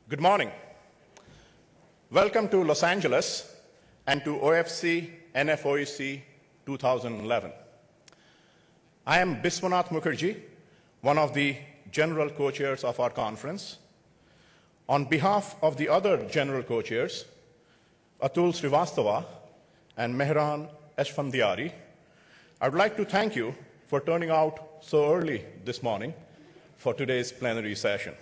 Good morning. Welcome to Los Angeles and to OFC NFOEC 2011. I am Biswanath Mukherjee, one of the general co-chairs of our conference. On behalf of the other general co-chairs, Atul Srivastava and Mehran Eshfandiari, I would like to thank you for turning out so early this morning for today's plenary session.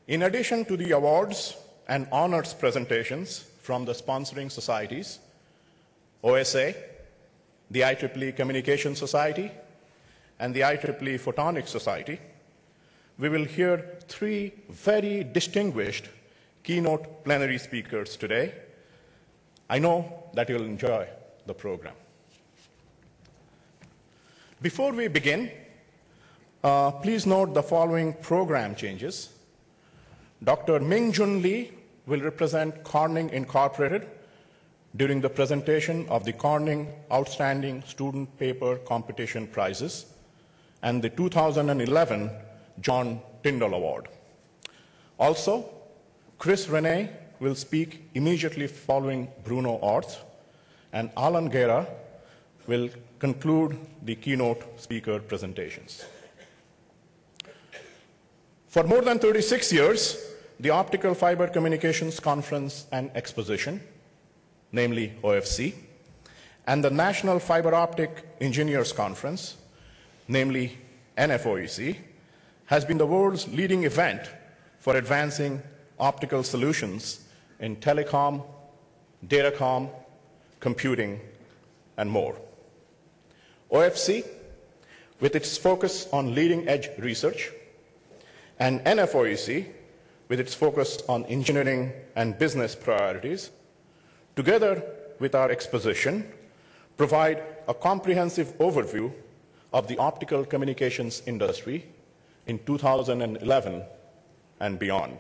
In addition to the awards and honors presentations from the sponsoring societies, OSA, the IEEE Communication Society, and the IEEE Photonics Society, we will hear three very distinguished keynote plenary speakers today. I know that you'll enjoy the program. Before we begin, please note the following program changes. Dr. Ming-Jun Lee will represent Corning Incorporated during the presentation of the Corning Outstanding Student Paper Competition Prizes and the 2011 John Tyndall Award. Also, Chris Renee will speak immediately following Bruno Orth, and Alan Guerra will conclude the keynote speaker presentations. For more than 36 years, the Optical Fiber Communications Conference and Exposition, namely OFC, and the National Fiber Optic Engineers Conference, namely NFOEC, has been the world's leading event for advancing optical solutions in telecom, datacom, computing, and more. OFC, with its focus on leading-edge research, and NFOEC, with its focus on engineering and business priorities, together with our exposition, provide a comprehensive overview of the optical communications industry in 2011 and beyond.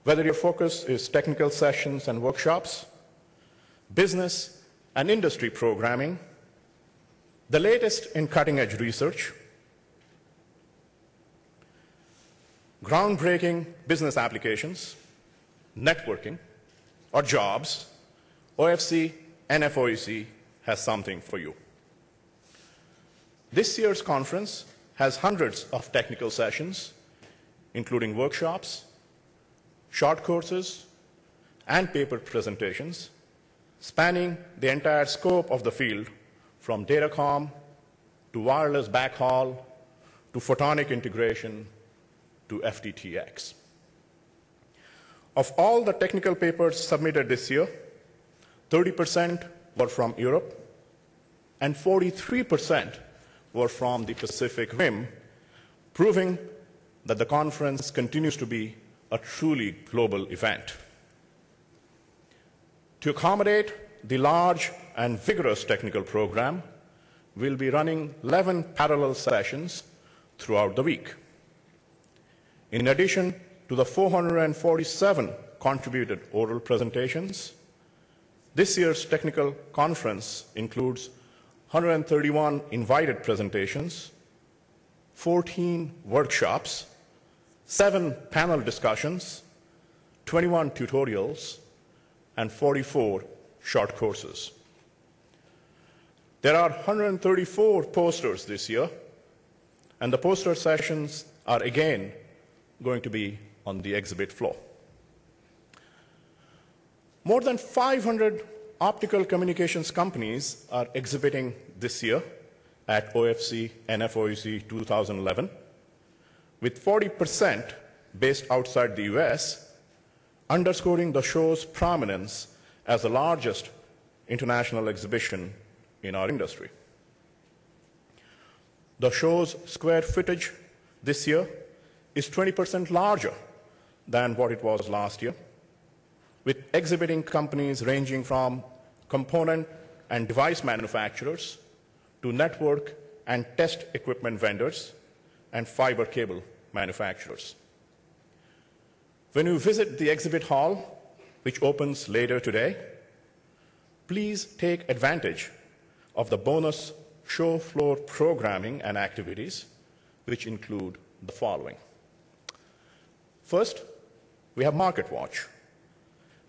Whether your focus is technical sessions and workshops, business and industry programming, the latest in cutting-edge research, groundbreaking business applications, networking, or jobs, OFC NFOEC has something for you. This year's conference has hundreds of technical sessions, including workshops, short courses, and paper presentations, spanning the entire scope of the field, from datacom to wireless backhaul to photonic integration to FTTX. Of all the technical papers submitted this year, 30% were from Europe and 43% were from the Pacific Rim, proving that the conference continues to be a truly global event. To accommodate the large and vigorous technical program, we'll be running 11 parallel sessions throughout the week. In addition to the 447 contributed oral presentations, this year's technical conference includes 131 invited presentations, 14 workshops, 7 panel discussions, 21 tutorials, and 44 short courses. There are 134 posters this year, and the poster sessions are again going to be on the exhibit floor. More than 500 optical communications companies are exhibiting this year at OFC NFOEC 2011, with 40% based outside the US, underscoring the show's prominence as the largest international exhibition in our industry. The show's square footage this year is 20% larger than what it was last year, with exhibiting companies ranging from component and device manufacturers to network and test equipment vendors and fiber cable manufacturers. When you visit the exhibit hall, which opens later today, please take advantage of the bonus show floor programming and activities, which include the following. First, we have Market Watch,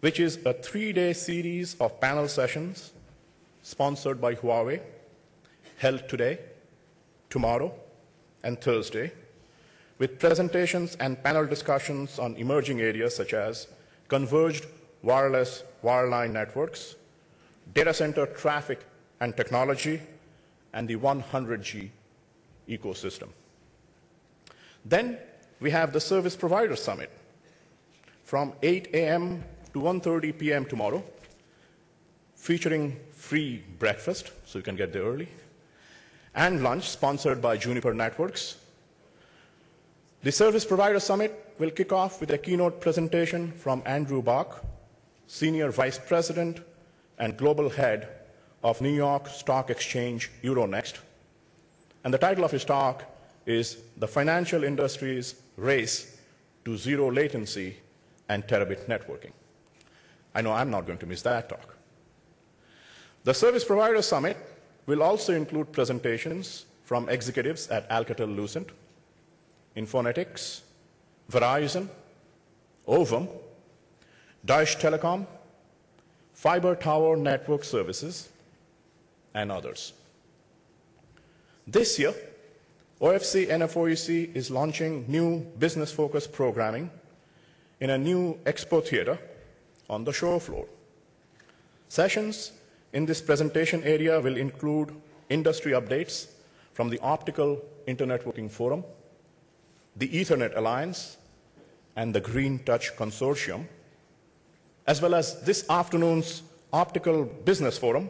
which is a 3-day series of panel sessions sponsored by Huawei, held today, tomorrow, and Thursday, with presentations and panel discussions on emerging areas such as converged wireless wireline networks, data center traffic and technology, and the 100G ecosystem. Then we have the Service Provider Summit from 8 a.m. to 1:30 p.m. tomorrow, featuring free breakfast, so you can get there early, and lunch sponsored by Juniper Networks. The Service Provider Summit will kick off with a keynote presentation from Andrew Bach, Senior Vice President and Global Head of New York Stock Exchange Euronext. And the title of his talk is The Financial Industry's Race to Zero Latency and Terabit Networking. I know I'm not going to miss that talk. The Service Provider Summit will also include presentations from executives at Alcatel-Lucent, Infonetics, Verizon, Ovum, Deutsche Telekom, Fiber Tower Network Services, and others. This year, OFC NFOEC is launching new business-focused programming in a new expo theater on the show floor. Sessions in this presentation area will include industry updates from the Optical Internetworking Forum, the Ethernet Alliance, and the Green Touch Consortium, as well as this afternoon's Optical Business Forum.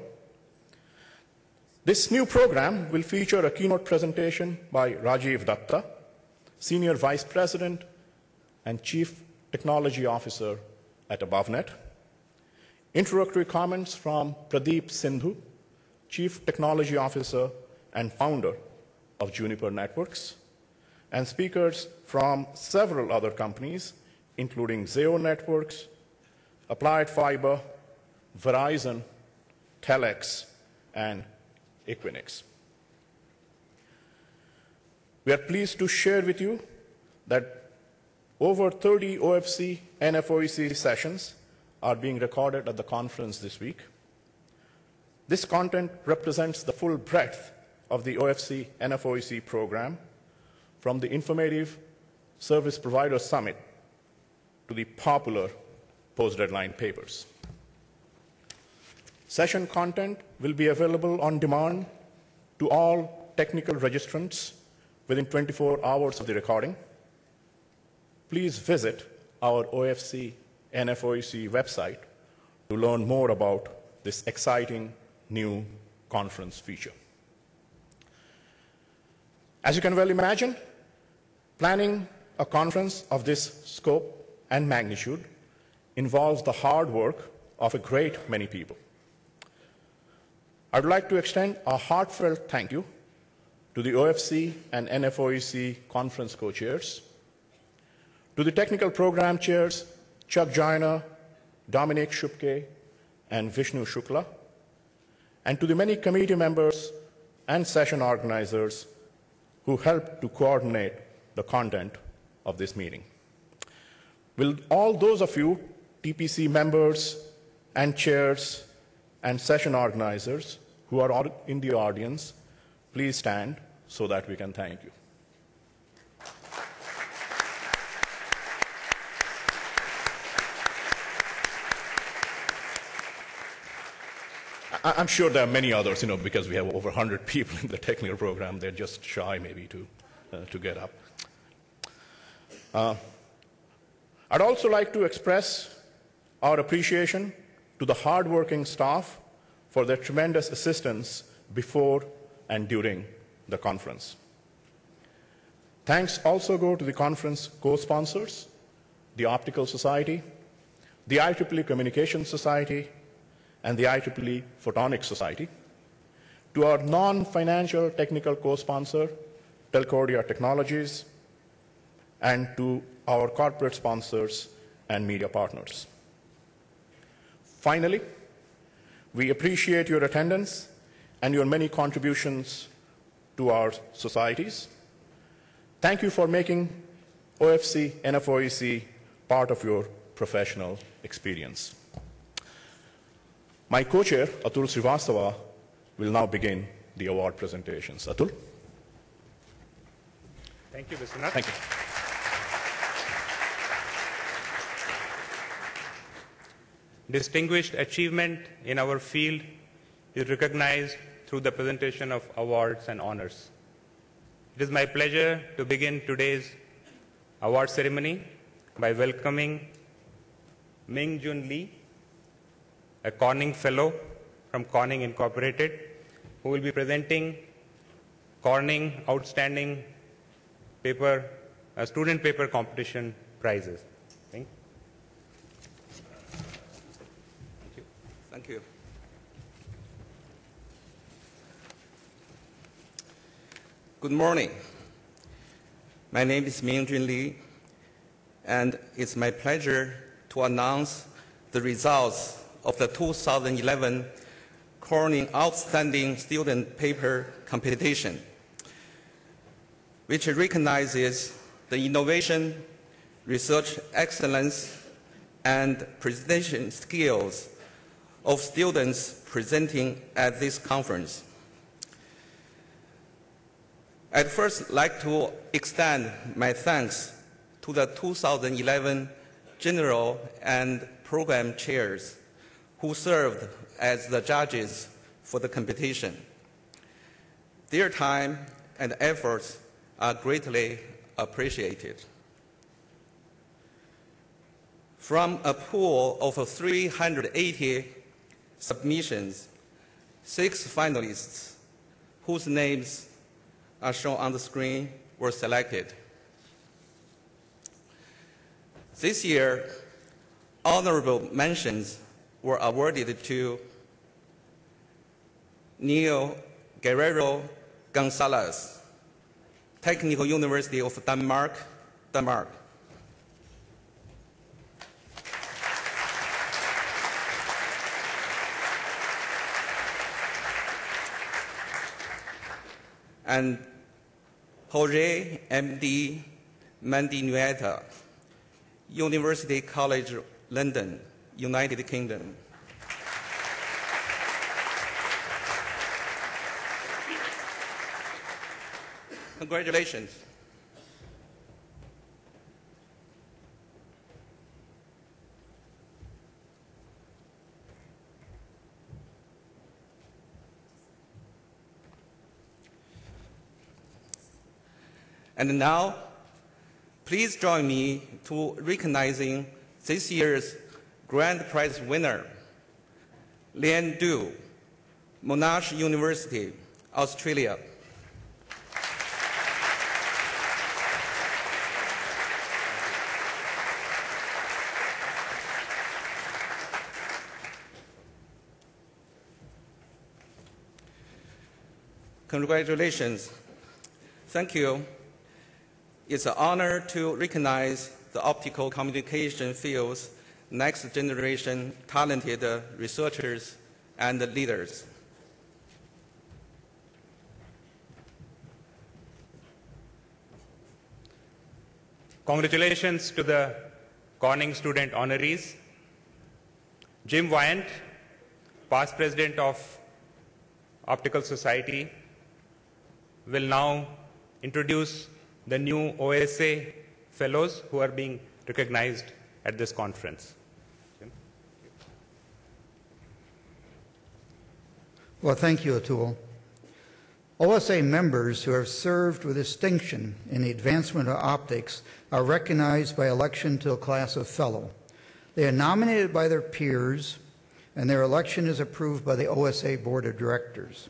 This new program will feature a keynote presentation by Rajiv Datta, Senior Vice President and Chief Technology Officer at AboveNet, introductory comments from Pradeep Sindhu, Chief Technology Officer and founder of Juniper Networks, and speakers from several other companies, including Zayo Networks, Applied Fiber, Verizon, Telex, and Equinix. We are pleased to share with you that over 30 OFC NFOEC sessions are being recorded at the conference this week. This content represents the full breadth of the OFC NFOEC program, from the informative Service Provider Summit to the popular post-deadline papers. Session content will be available on demand to all technical registrants within 24 hours of the recording. Please visit our OFC NFOEC website to learn more about this exciting new conference feature. As you can well imagine, planning a conference of this scope and magnitude involves the hard work of a great many people. I would like to extend a heartfelt thank you to the OFC and NFOEC conference co-chairs, to the technical program chairs, Chuck Joyner, Dominic Shupke, and Vishnu Shukla, and to the many committee members and session organizers who helped to coordinate the content of this meeting. Will all those of you, TPC members and chairs and session organizers who are in the audience, please stand so that we can thank you. I'm sure there are many others, because we have over 100 people in the technical program. They're just shy, maybe, to get up. I'd also like to express our appreciation to the hardworking staff for their tremendous assistance before and during the conference. Thanks also go to the conference co-sponsors, the Optical Society, the IEEE Communications Society, and the IEEE Photonics Society, to our non-financial technical co-sponsor, Telcordia Technologies, and to our corporate sponsors and media partners. Finally, we appreciate your attendance and your many contributions to our societies. Thank you for making OFC NFOEC part of your professional experience. My co-chair, Atul Srivastava, will now begin the award presentations. Atul? Thank you, Vishwanath. Thank you. Distinguished achievement in our field is recognized through the presentation of awards and honors. It is my pleasure to begin today's award ceremony by welcoming Ming Jun Lee, a Corning Fellow from Corning Incorporated, who will be presenting Corning Outstanding Student Paper Competition prizes. Thank you. Good morning. My name is Ming Jun Lee, and it's my pleasure to announce the results of the 2011 Corning Outstanding Student Paper Competition, which recognizes the innovation, research excellence, and presentation skills of students presenting at this conference. I'd first like to extend my thanks to the 2011 General and Program Chairs who served as the judges for the competition. Their time and efforts are greatly appreciated. From a pool of 380 submissions, 6 finalists, whose names are shown on the screen, were selected. This year, honorable mentions were awarded to Neil Guerrero Gonzalez, Technical University of Denmark, Denmark. And Jorge M.D. Mandinueta, University College London, United Kingdom. Congratulations. And now, please join me to recognizing this year's grand prize winner, Lian Du, Monash University, Australia. Congratulations. Thank you. It's an honor to recognize the optical communication field's next generation talented researchers and leaders. Congratulations to the Corning student honorees. Jim Wyant, past president of Optical Society, will now introduce the new OSA Fellows who are being recognized at this conference. Well, thank you, Atul. OSA members who have served with distinction in the advancement of optics are recognized by election to a class of fellow. They are nominated by their peers, and their election is approved by the OSA Board of Directors.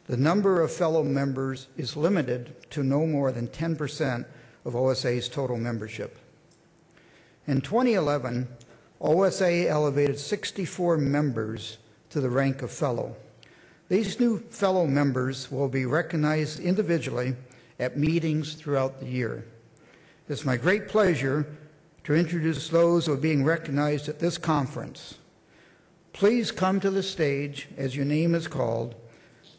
The number of fellow members is limited to no more than 10% of OSA's total membership. In 2011, OSA elevated 64 members to the rank of fellow. These new fellow members will be recognized individually at meetings throughout the year. It's my great pleasure to introduce those who are being recognized at this conference. Please come to the stage as your name is called,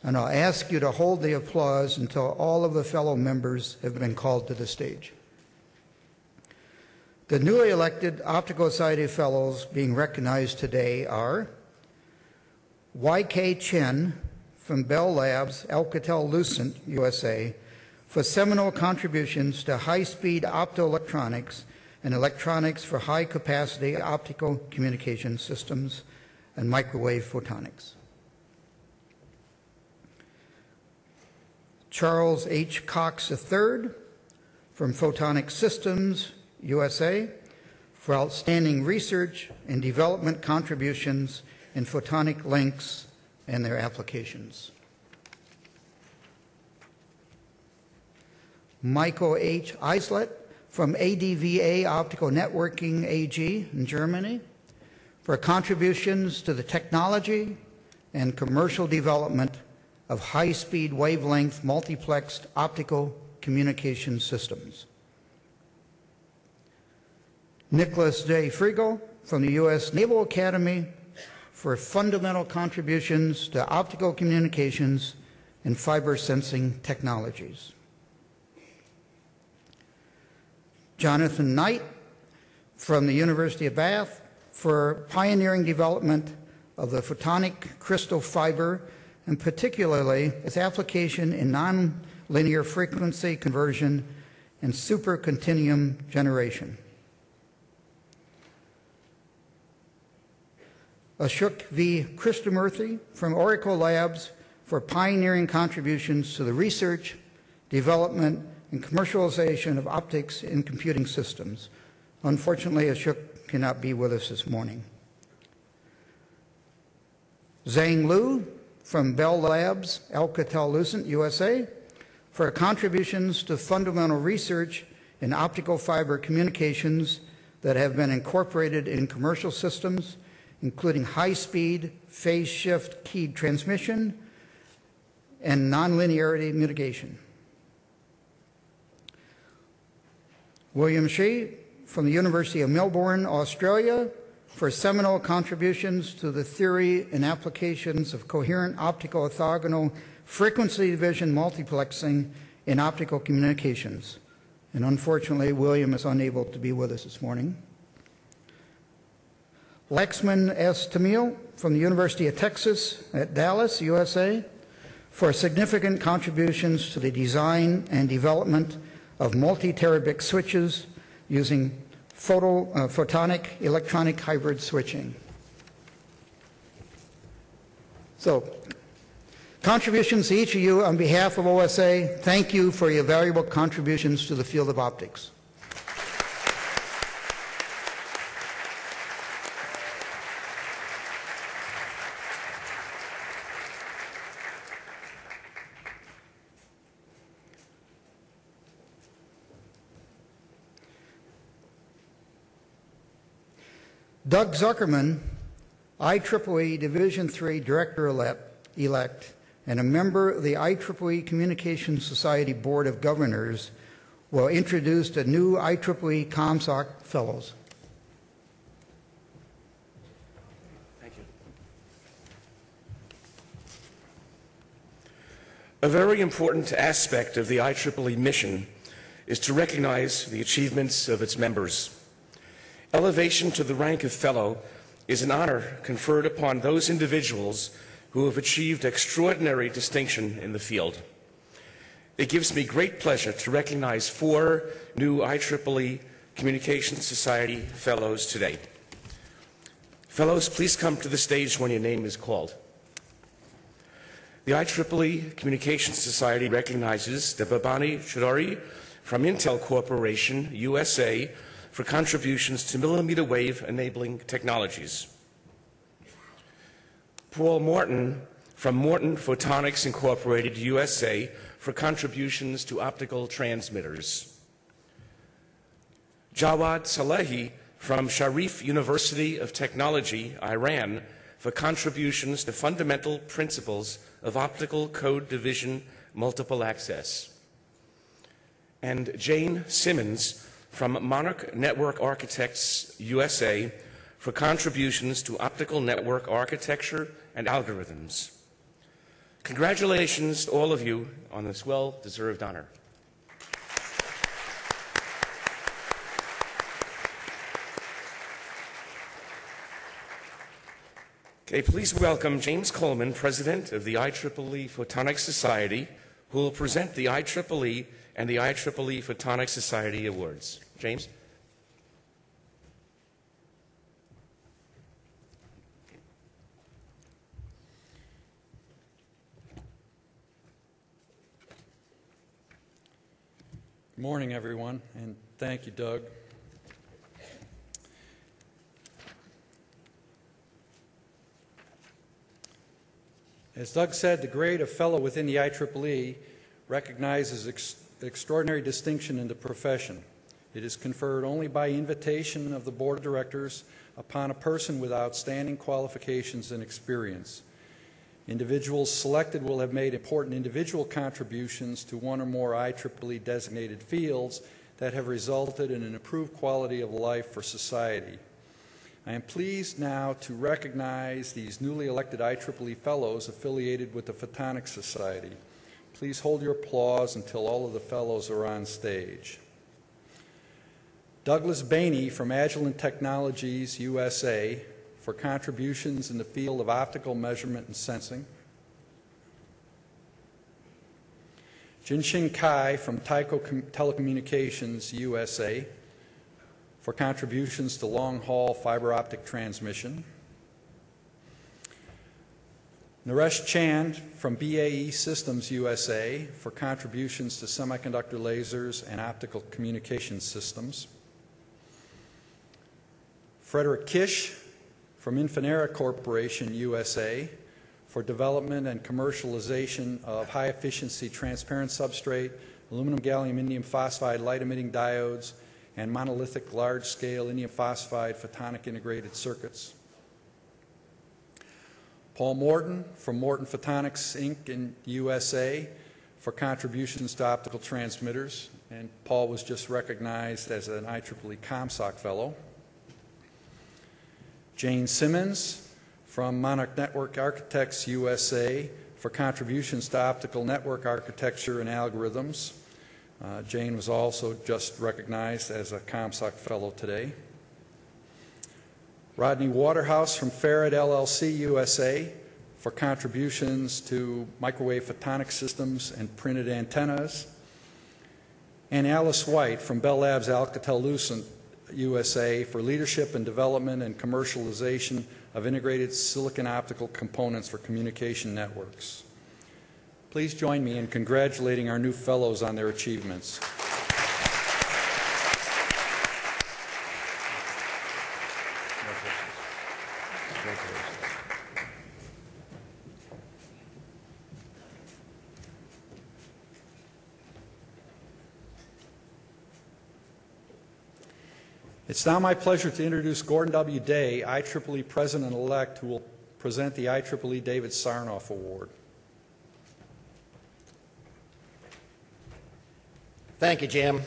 and I'll ask you to hold the applause until all of the fellow members have been called to the stage. The newly elected Optical Society Fellows being recognized today are Y.K. Chen from Bell Labs, Alcatel-Lucent, USA, for seminal contributions to high-speed optoelectronics and electronics for high-capacity optical communication systems and microwave photonics. Charles H. Cox III from Photonic Systems, USA, for outstanding research and development contributions in photonic links and their applications. Michael H. Eislet from ADVA Optical Networking AG in Germany for contributions to the technology and commercial development of high-speed wavelength multiplexed optical communication systems. Nicholas J. Friegel from the U.S. Naval Academy for fundamental contributions to optical communications and fiber sensing technologies. Jonathan Knight from the University of Bath for pioneering development of the photonic crystal fiber, and particularly its application in nonlinear frequency conversion and supercontinuum generation. Ashok V. Krishnamurthy from Oracle Labs for pioneering contributions to the research, development, and commercialization of optics in computing systems. Unfortunately, Ashok cannot be with us this morning. Zhang Liu from Bell Labs, Alcatel-Lucent, USA, for contributions to fundamental research in optical fiber communications that have been incorporated in commercial systems, including high-speed, phase-shift keyed transmission, and nonlinearity mitigation. William Shee from the University of Melbourne, Australia, for seminal contributions to the theory and applications of coherent optical orthogonal frequency division multiplexing in optical communications. And unfortunately, William is unable to be with us this morning. Laxman S. Tamil from the University of Texas at Dallas, USA, for significant contributions to the design and development of multi-terabit switches using photonic electronic hybrid switching. So, contributions to each of you on behalf of OSA, thank you for your valuable contributions to the field of optics. Doug Zuckerman, IEEE Division III Director-elect and a member of the IEEE Communications Society Board of Governors, will introduce the new IEEE ComSoc Fellows. Thank you. A very important aspect of the IEEE mission is to recognize the achievements of its members. Elevation to the rank of Fellow is an honor conferred upon those individuals who have achieved extraordinary distinction in the field. It gives me great pleasure to recognize 4 new IEEE Communications Society Fellows today. Fellows, please come to the stage when your name is called. The IEEE Communications Society recognizes Debabani Chaudhary from Intel Corporation, USA, for contributions to millimeter wave enabling technologies. Paul Morton from Morton Photonics Incorporated, USA, for contributions to optical transmitters. Jawad Salehi from Sharif University of Technology, Iran, for contributions to fundamental principles of optical code division multiple access. And Jane Simmons from Monarch Network Architects, USA, for contributions to optical network architecture and algorithms. Congratulations to all of you on this well-deserved honor. Okay, please welcome James Coleman, President of the IEEE Photonics Society, who will present the IEEE and the IEEE Photonics Society Awards. James? Good morning, everyone, and thank you, Doug. As Doug said, the grade of Fellow within the IEEE recognizes extraordinary distinction in the profession. It is conferred only by invitation of the Board of Directors upon a person with outstanding qualifications and experience. Individuals selected will have made important individual contributions to one or more IEEE designated fields that have resulted in an improved quality of life for society. I am pleased now to recognize these newly elected IEEE Fellows affiliated with the Photonics Society. Please hold your applause until all of the Fellows are on stage. Douglas Bainey from Agilent Technologies, USA, for contributions in the field of optical measurement and sensing. Jinxin Kai from Tyco Telecommunications, USA, for contributions to long-haul fiber optic transmission. Naresh Chand from BAE Systems, USA, for contributions to semiconductor lasers and optical communication systems. Frederick Kish from Infinera Corporation, USA, for development and commercialization of high-efficiency transparent substrate, aluminum gallium indium phosphide light-emitting diodes, and monolithic large-scale indium phosphide photonic integrated circuits. Paul Morton from Morton Photonics, Inc. in USA, for contributions to optical transmitters, and Paul was just recognized as an IEEE ComSoc Fellow. Jane Simmons from Monarch Network Architects, USA, for contributions to optical network architecture and algorithms. Jane was also just recognized as a ComSoc Fellow today. Rodney Waterhouse from Farad LLC, USA, for contributions to microwave photonic systems and printed antennas. And Alice White from Bell Labs Alcatel-Lucent, USA, for leadership and development and commercialization of integrated silicon optical components for communication networks. Please join me in congratulating our new Fellows on their achievements. It's now my pleasure to introduce Gordon W. Day, IEEE President-elect, who will present the IEEE David Sarnoff Award. Thank you, Jim.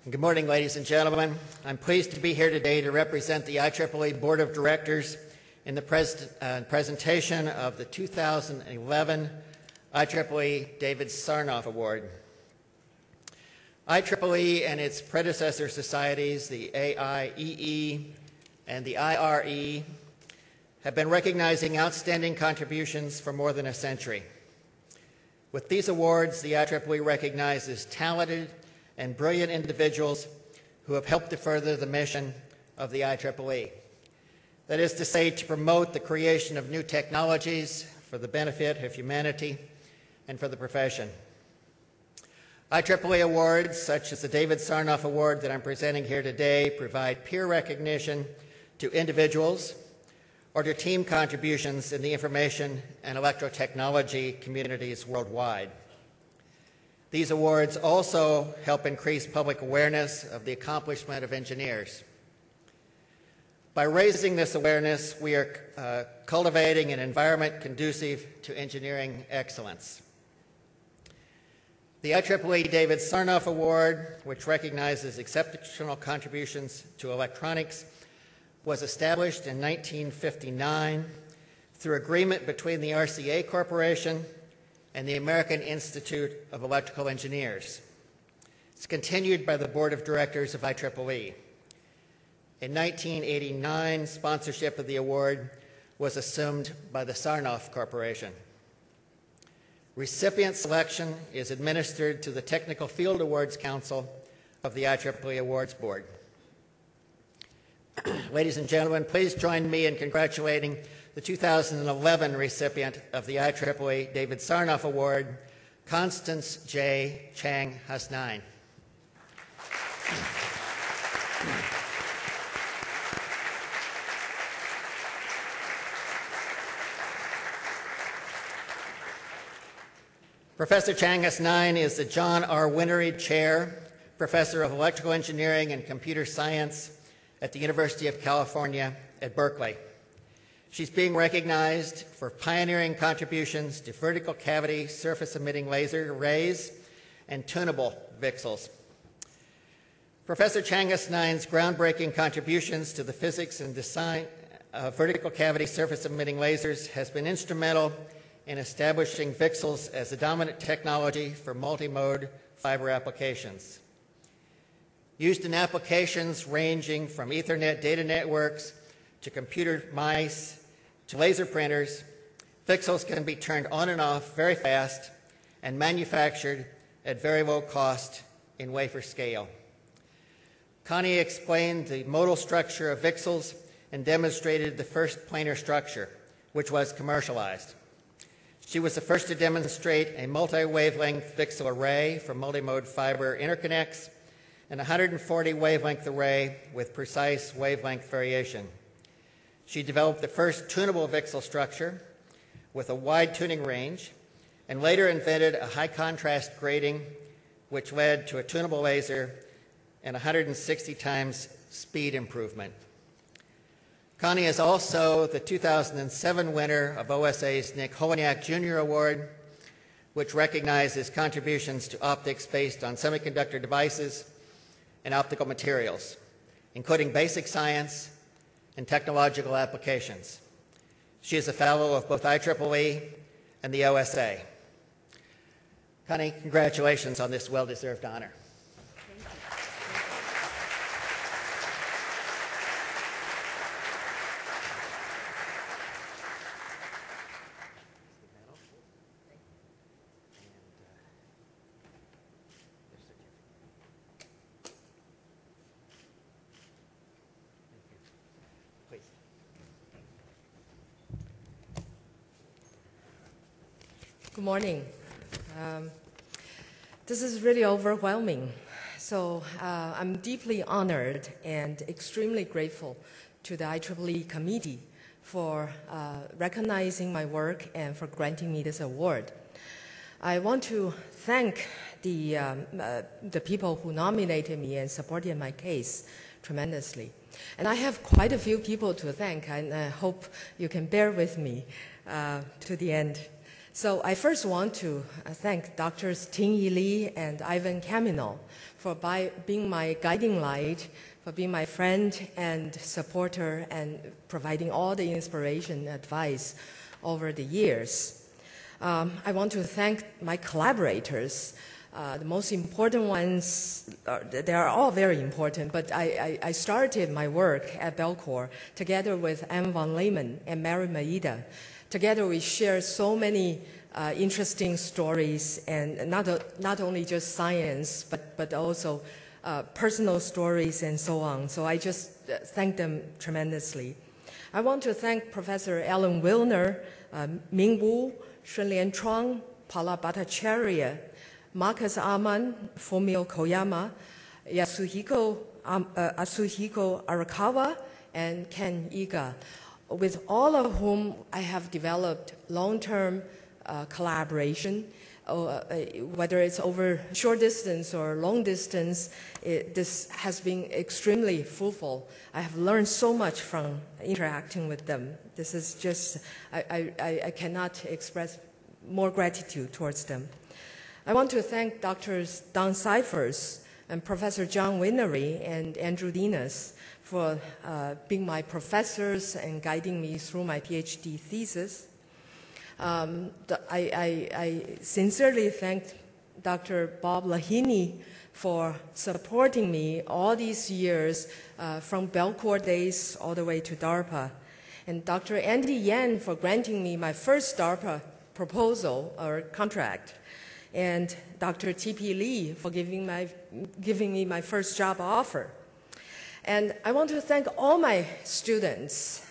Good morning, ladies and gentlemen. I'm pleased to be here today to represent the IEEE Board of Directors in the presentation of the 2011 IEEE David Sarnoff Award. IEEE and its predecessor societies, the AIEE and the IRE, have been recognizing outstanding contributions for more than a century. With these awards, the IEEE recognizes talented and brilliant individuals who have helped to further the mission of the IEEE. That is to say, to promote the creation of new technologies for the benefit of humanity and for the profession. IEEE awards, such as the David Sarnoff Award that I'm presenting here today, provide peer recognition to individuals or to team contributions in the information and electrotechnology communities worldwide. These awards also help increase public awareness of the accomplishment of engineers. By raising this awareness, we are cultivating an environment conducive to engineering excellence. The IEEE David Sarnoff Award, which recognizes exceptional contributions to electronics, was established in 1959 through agreement between the RCA Corporation and the American Institute of Electrical Engineers. It's continued by the Board of Directors of IEEE. In 1989, sponsorship of the award was assumed by the Sarnoff Corporation. Recipient selection is administered to the Technical Field Awards Council of the IEEE Awards Board. Ladies and gentlemen, please join me in congratulating the 2011 recipient of the IEEE David Sarnoff Award, Constance J. Chang Hasnain. Professor Chang Hasnain is the John R. Winnery Chair, Professor of Electrical Engineering and Computer Science at the University of California at Berkeley. She's being recognized for pioneering contributions to vertical cavity surface emitting laser arrays and tunable VCSELs. Professor Chang Hasnain's groundbreaking contributions to the physics and design of vertical cavity surface emitting lasers has been instrumental in establishing VCSELs as the dominant technology for multi-mode fiber applications. Used in applications ranging from Ethernet data networks to computer mice to laser printers, VCSELs can be turned on and off very fast and manufactured at very low cost in wafer scale. Connie explained the modal structure of VCSELs and demonstrated the first planar structure, which was commercialized. She was the first to demonstrate a multi-wavelength VCSEL array for multimode fiber interconnects and a 140 wavelength array with precise wavelength variation. She developed the first tunable VCSEL structure with a wide tuning range and later invented a high contrast grating which led to a tunable laser and 160 times speed improvement. Connie is also the 2007 winner of OSA's Nick Holoniak Jr. Award, which recognizes contributions to optics based on semiconductor devices and optical materials, including basic science and technological applications. She is a fellow of both IEEE and the OSA. Connie, congratulations on this well-deserved honor. Good morning. This is really overwhelming. So I'm deeply honored and extremely grateful to the IEEE committee for recognizing my work and for granting me this award. I want to thank the people who nominated me and supported my case tremendously. And I have quite a few people to thank, and I hope you can bear with me to the end. So I first want to thank Drs. Ting-Yi Lee and Ivan Kamino for being my guiding light, for being my friend and supporter and providing all the inspiration and advice over the years. I want to thank my collaborators. The most important ones, they are all very important, but I started my work at Belcor together with Anne von Lehman and Mary Maeda. Together we share so many interesting stories, and not only just science, but also personal stories and so on. So I just thank them tremendously. I want to thank Professor Alan Wilner, Ming Wu, Shunlian Chuang, Paula Bhattacharya, Marcus Arman, Fumio Koyama, Yasuhiko Arakawa, and Ken Iga, with all of whom I have developed long-term collaboration, whether it's over short distance or long distance. This has been extremely fruitful. I have learned so much from interacting with them. This is just, I cannot express more gratitude towards them. I want to thank Drs. Don Cyphers and Professor John Winnery and Andrew Dinas for being my professors and guiding me through my PhD thesis. I sincerely thank Dr. Bob Lahini for supporting me all these years from Belcourt days all the way to DARPA. And Dr. Andy Yan for granting me my first DARPA proposal or contract. And Dr. T.P. Lee for giving me my first job offer. And I want to thank all my students.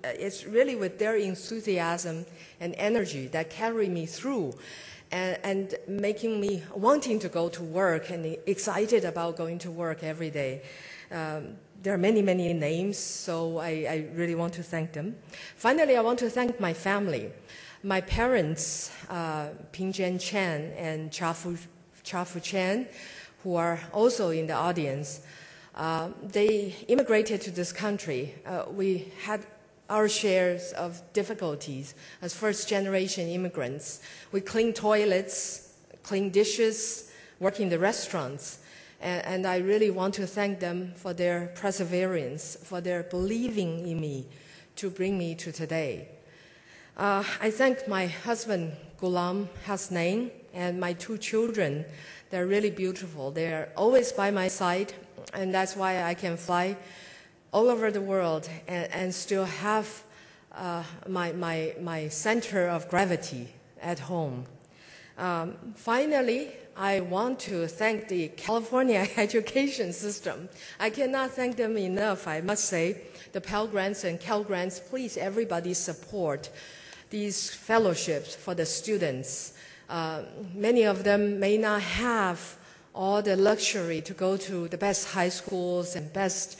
It's really with their enthusiasm and energy that carry me through and making me wanting to go to work and excited about going to work every day. There are many, many names, so I really want to thank them. Finally, I want to thank my family. My parents, Ping-Jen Chen and Cha-Fu Chen, who are also in the audience, they immigrated to this country. We had our shares of difficulties as first-generation immigrants. We clean toilets, clean dishes, work in the restaurants. And I really want to thank them for their perseverance, for their believing in me to bring me to today. I thank my husband, Ghulam Hasnain, and my two children. They're really beautiful. They're always by my side, and that's why I can fly all over the world and still have my center of gravity at home. Finally, I want to thank the California education system. I cannot thank them enough, I must say. The Pell Grants and Cal Grants, please everybody support these fellowships for the students. Many of them may not have all the luxury to go to the best high schools and best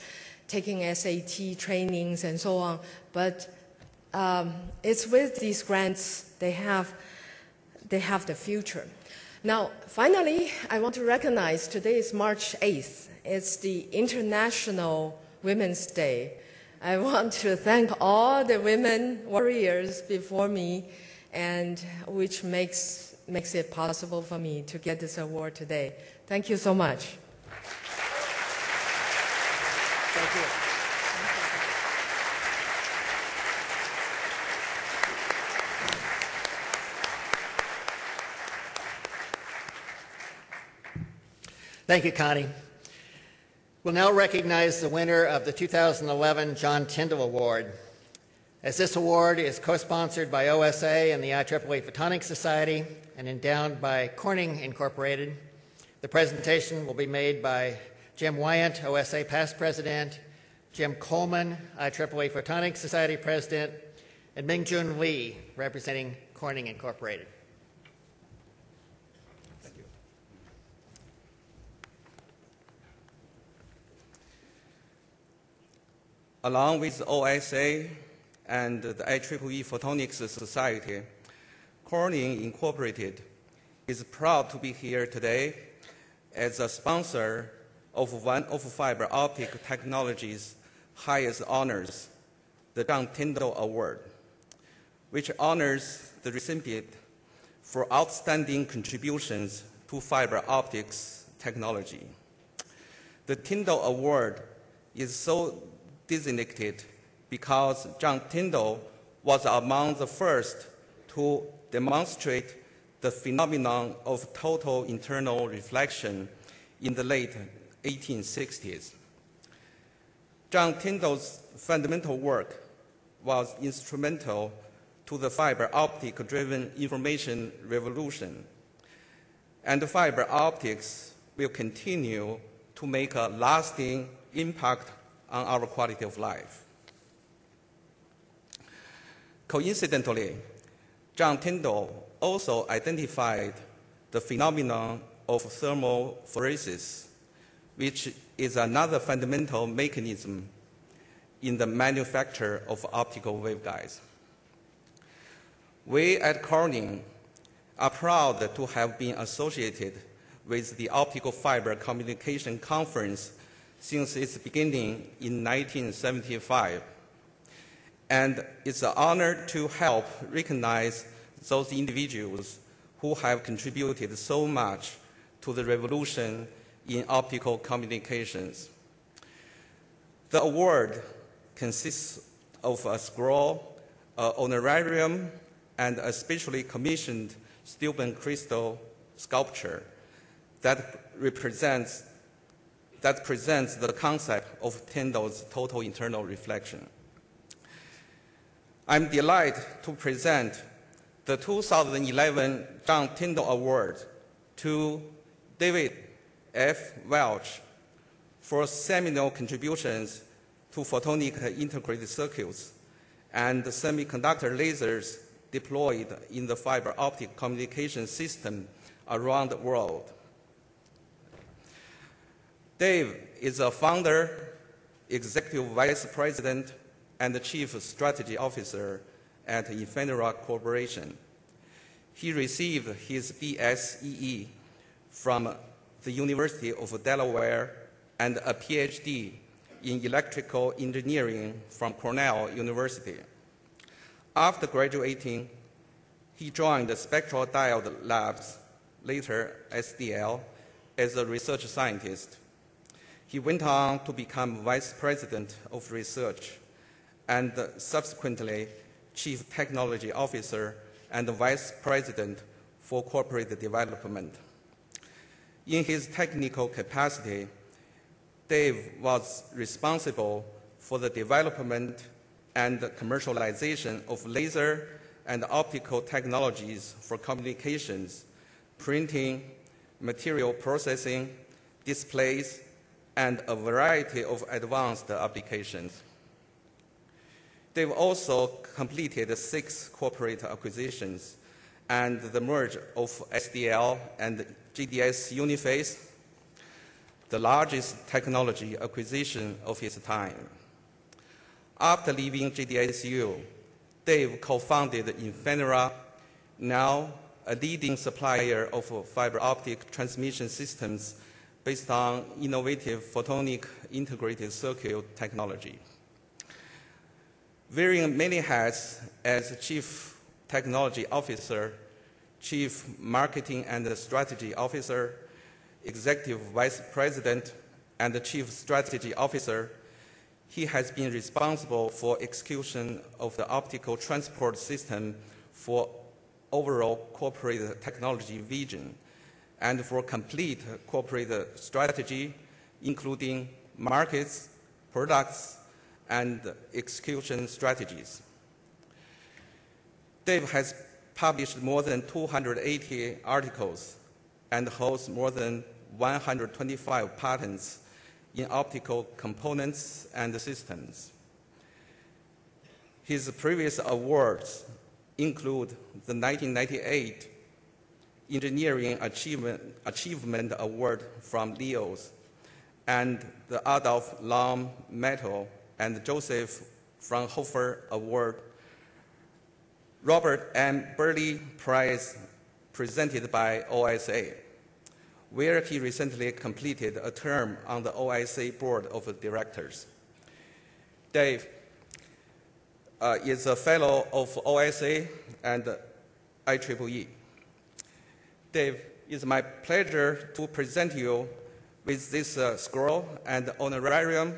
taking SAT trainings and so on, but it's with these grants they have the future. Now, finally, I want to recognize today is March 8th. It's the International Women's Day. I want to thank all the women warriors before me, and which makes it possible for me to get this award today. Thank you so much. Thank you. Thank you, Connie. We'll now recognize the winner of the 2011 John Tyndall Award. As this award is co-sponsored by OSA and the IEEE Photonics Society and endowed by Corning Incorporated, the presentation will be made by Jim Wyant, OSA past president, Jim Coleman, IEEE Photonics Society president, and Mingjun Lee, representing Corning Incorporated. Along with OSA and the IEEE Photonics Society, Corning Incorporated is proud to be here today as a sponsor of one of fiber optic technology's highest honors, the John Tyndall Award, which honors the recipient for outstanding contributions to fiber optics technology. The Tyndall Award is so designated because John Tyndall was among the first to demonstrate the phenomenon of total internal reflection in the late 1860s. John Tyndall's fundamental work was instrumental to the fiber optic-driven information revolution, and fiber optics will continue to make a lasting impact on our quality of life. Coincidentally, John Tyndall also identified the phenomenon of thermophoresis, which is another fundamental mechanism in the manufacture of optical waveguides. We at Corning are proud to have been associated with the Optical Fiber Communication Conference since its beginning in 1975. And it's an honor to help recognize those individuals who have contributed so much to the revolution in optical communications. The award consists of a scroll, an honorarium, and a specially commissioned Steuben crystal sculpture that presents the concept of Tyndall's total internal reflection. I'm delighted to present the 2011 John Tyndall Award to David F. Welch for seminal contributions to photonic integrated circuits and semiconductor lasers deployed in the fiber optic communication system around the world. Dave is a founder, executive vice president, and the chief strategy officer at Infinera Corporation. He received his BSEE from the University of Delaware and a PhD in electrical engineering from Cornell University. After graduating, he joined the Spectral Diode Labs, later SDL, as a research scientist. He went on to become vice president of research and subsequently chief technology officer and vice president for corporate development. In his technical capacity, Dave was responsible for the development and commercialization of laser and optical technologies for communications, printing, material processing, displays, and a variety of advanced applications. They've also completed 6 corporate acquisitions and the merger of SDL and GDS Uniface, the largest technology acquisition of his time. After leaving GDSU, Dave co-founded Infinera, now a leading supplier of fiber optic transmission systems based on innovative photonic integrated circuit technology. Wearing many hats as Chief Technology Officer, Chief Marketing and Strategy Officer, Executive Vice President, and the Chief Strategy Officer, he has been responsible for execution of the optical transport system for overall corporate technology vision and for complete corporate strategy, including markets, products, and execution strategies. Dave has published more than 280 articles and holds more than 125 patents in optical components and systems. His previous awards include the 1998 Engineering Achievement Award from LEOS and the Adolf Lahm Medal and Joseph Fraunhofer Award, Robert M. Burley Prize presented by OSA, where he recently completed a term on the OSA Board of Directors. Dave is a fellow of OSA and IEEE. Dave, it's my pleasure to present you with this scroll and honorarium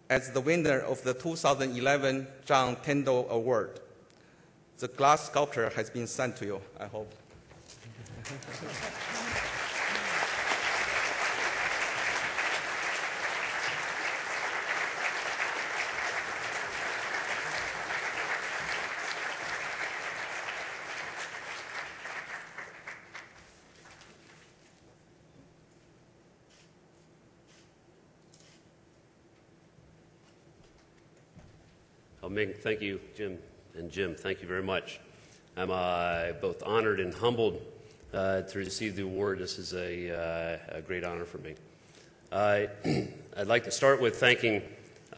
as the winner of the 2011 John Tyndall Award. The glass sculpture has been sent to you, I hope. Ming, thank you, Jim, and Jim, thank you very much. I'm both honored and humbled to receive the award. This is a great honor for me. I'd like to start with thanking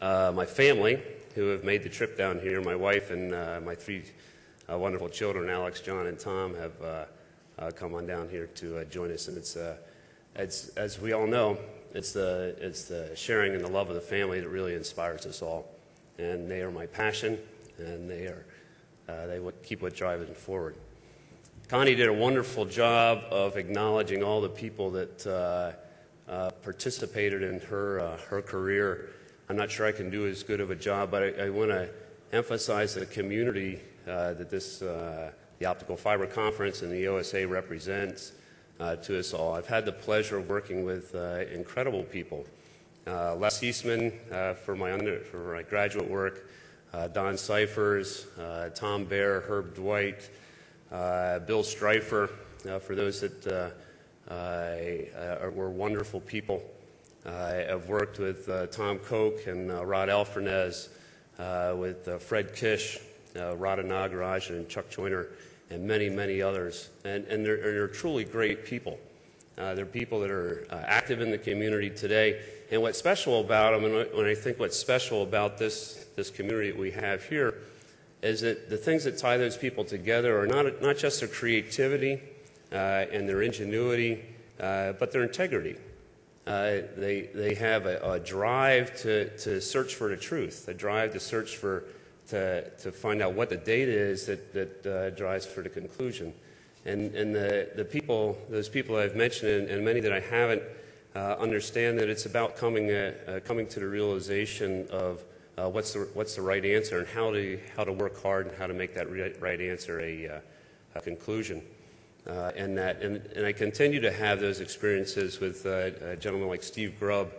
my family who have made the trip down here. My wife and my 3 wonderful children, Alex, John, and Tom, have come on down here to join us. And it's as we all know, it's the sharing and the love of the family that really inspires us all. And they are my passion, and they keep what drives it forward. Connie did a wonderful job of acknowledging all the people that participated in her career. I'm not sure I can do as good of a job, but I want to emphasize the community that the Optical Fiber Conference and the OSA represents. to us all. I've had the pleasure of working with incredible people. Les Eastman for my graduate work, Don Cyphers, Tom Baer, Herb Dwight, Bill Streifer, for those that were wonderful people. I've worked with Tom Koch and Rod Alfernez, with Fred Kish, Radha Nagarajan, and Chuck Joyner, and many, many others. And they're truly great people. They're people that are active in the community today. And what's special about them, and when I think what's special about this community that we have here, is that the things that tie those people together are not just their creativity and their ingenuity, but their integrity. They have a drive to search for the truth, a drive to search to find out what the data is that drives for the conclusion. And those people I've mentioned, and many that I haven't, understand that it's about coming to the realization of what's the right answer and how to work hard and how to make that right answer a conclusion. And I continue to have those experiences with gentlemen like Steve Grubb,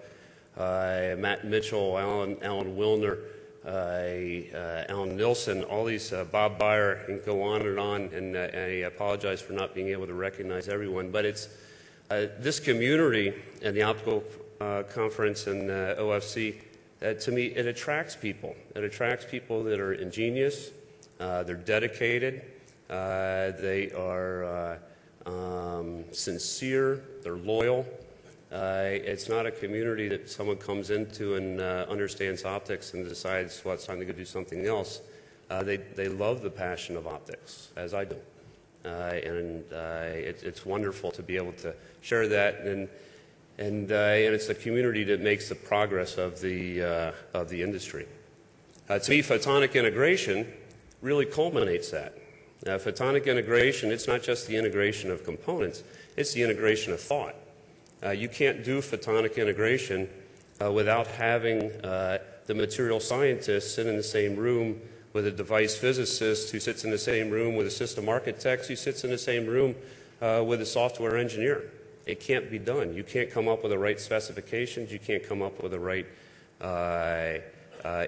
Matt Mitchell, Alan Wilner, Alan Nilsson, all these, Bob Byer, and go on, and I apologize for not being able to recognize everyone. But it's this community and the Optical Conference and OFC, to me, it attracts people. It attracts people that are ingenious, they're dedicated, they are sincere, they're loyal. It's not a community that someone comes into and understands optics and decides, well, it's time to go do something else. They love the passion of optics, as I do. And it's wonderful to be able to share that, and it's the community that makes the progress of the industry. To me, photonic integration really culminates that. Photonic integration, it's not just the integration of components, it's the integration of thought. You can't do photonic integration without having the material scientist sit in the same room with a device physicist who sits in the same room with a system architect who sits in the same room with a software engineer. It can't be done. You can't come up with the right specifications. You can't come up with the right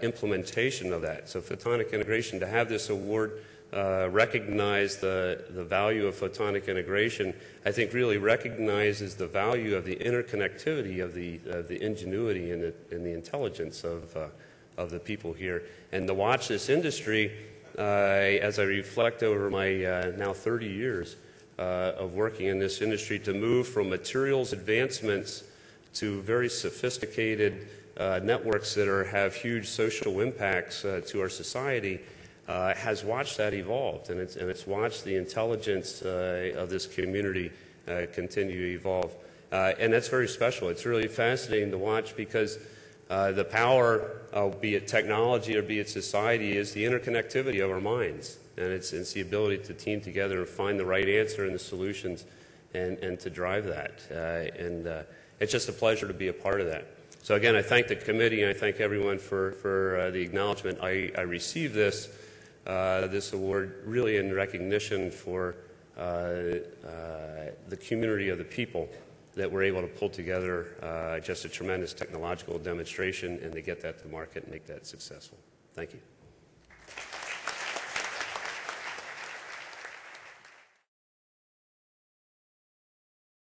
implementation of that. So photonic integration, to have this award recognize the value of photonic integration, I think really recognizes the value of the interconnectivity of the ingenuity and the intelligence of the people here. And to watch this industry, as I reflect over my now 30 years of working in this industry, to move from materials advancements to very sophisticated networks that have huge social impacts to our society, has watched that evolve, and it's watched the intelligence of this community continue to evolve. And that's very special. It's really fascinating to watch because the power, be it technology or be it society, is the interconnectivity of our minds. And it's the ability to team together and find the right answer and the solutions and to drive that. And it's just a pleasure to be a part of that. So again, I thank the committee and I thank everyone for the acknowledgement. I received this award really in recognition for the community of the people that were able to pull together just a tremendous technological demonstration and to get that to market and make that successful. Thank you.